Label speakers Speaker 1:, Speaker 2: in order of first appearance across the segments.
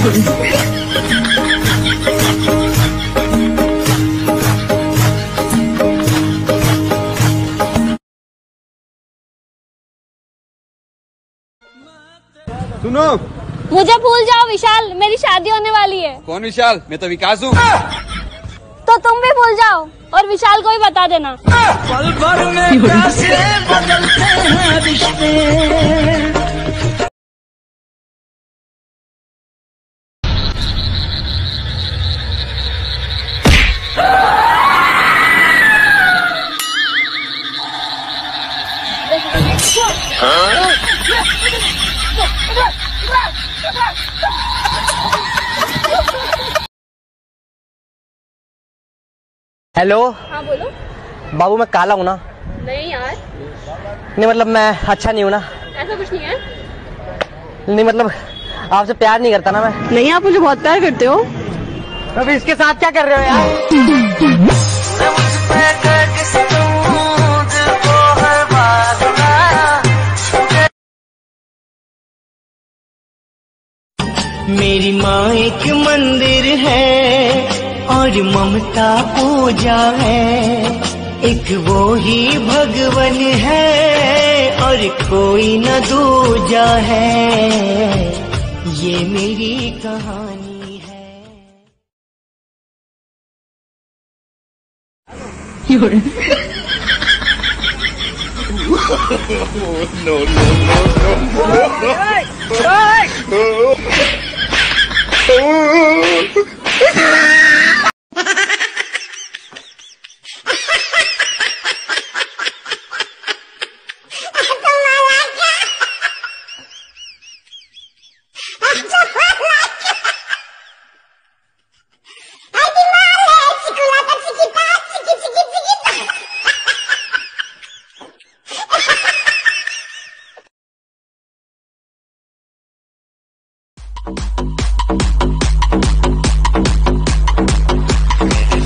Speaker 1: सुनो,
Speaker 2: मुझे भूल जाओ विशाल, मेरी शादी होने वाली है।
Speaker 1: कौन विशाल? मैं तो विकास हूँ।
Speaker 2: तो तुम भी भूल जाओ और विशाल को ही बता देना।
Speaker 3: पल भर में कैसे बदलते हैं रिश्ते।
Speaker 4: हेलो।
Speaker 2: हाँ बोलो।
Speaker 4: बाबू मैं काला हूँ ना?
Speaker 2: नहीं यार।
Speaker 4: नहीं मतलब मैं अच्छा नहीं हूँ ना?
Speaker 2: ऐसा कुछ नहीं है।
Speaker 4: नहीं मतलब आपसे प्यार नहीं करता ना मैं।
Speaker 2: नहीं, आप मुझे बहुत प्यार करते हो।
Speaker 4: अभी इसके साथ क्या कर रहे हो यार?
Speaker 3: मेरी माँ एक मंदिर है और ममता पूजा है, एक वो ही भगवन है और कोई न दूजा है, ये मेरी कहानी है।
Speaker 1: नो नो नो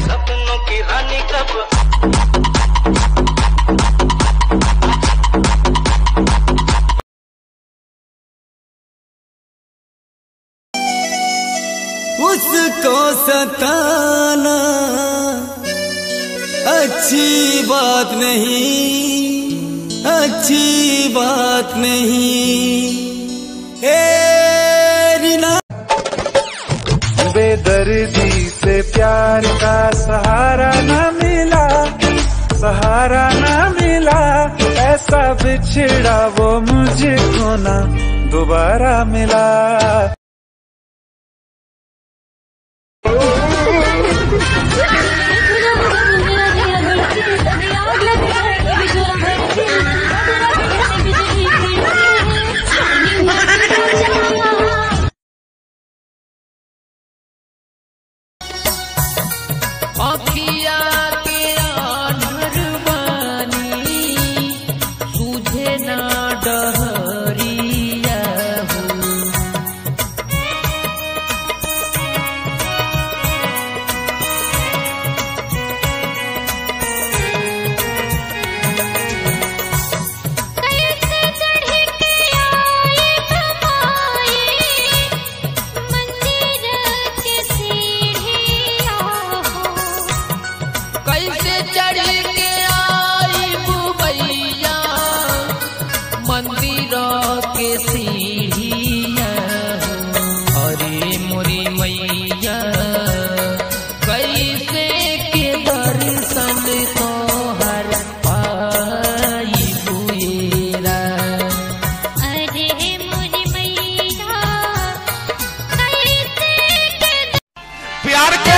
Speaker 3: सपनों की रानी कब उसको सताना अच्छी बात नहीं, अच्छी बात नहीं।
Speaker 5: बेदर्दी से प्यार का सहारा न मिला, सहारा न मिला, ऐसा बिछड़ा वो मुझको ना दोबारा मिला।
Speaker 3: अखिया के आंधर बानी सूझे ना डहरिया हो, कैसे चढ़ के आई बुबैया मंदिर के सीढ़िया, अरे मोरी मैया कैसे के दर्शन तोहर पाई बुएरा,
Speaker 2: अरे मोरी मैया कैसे
Speaker 1: प्यार के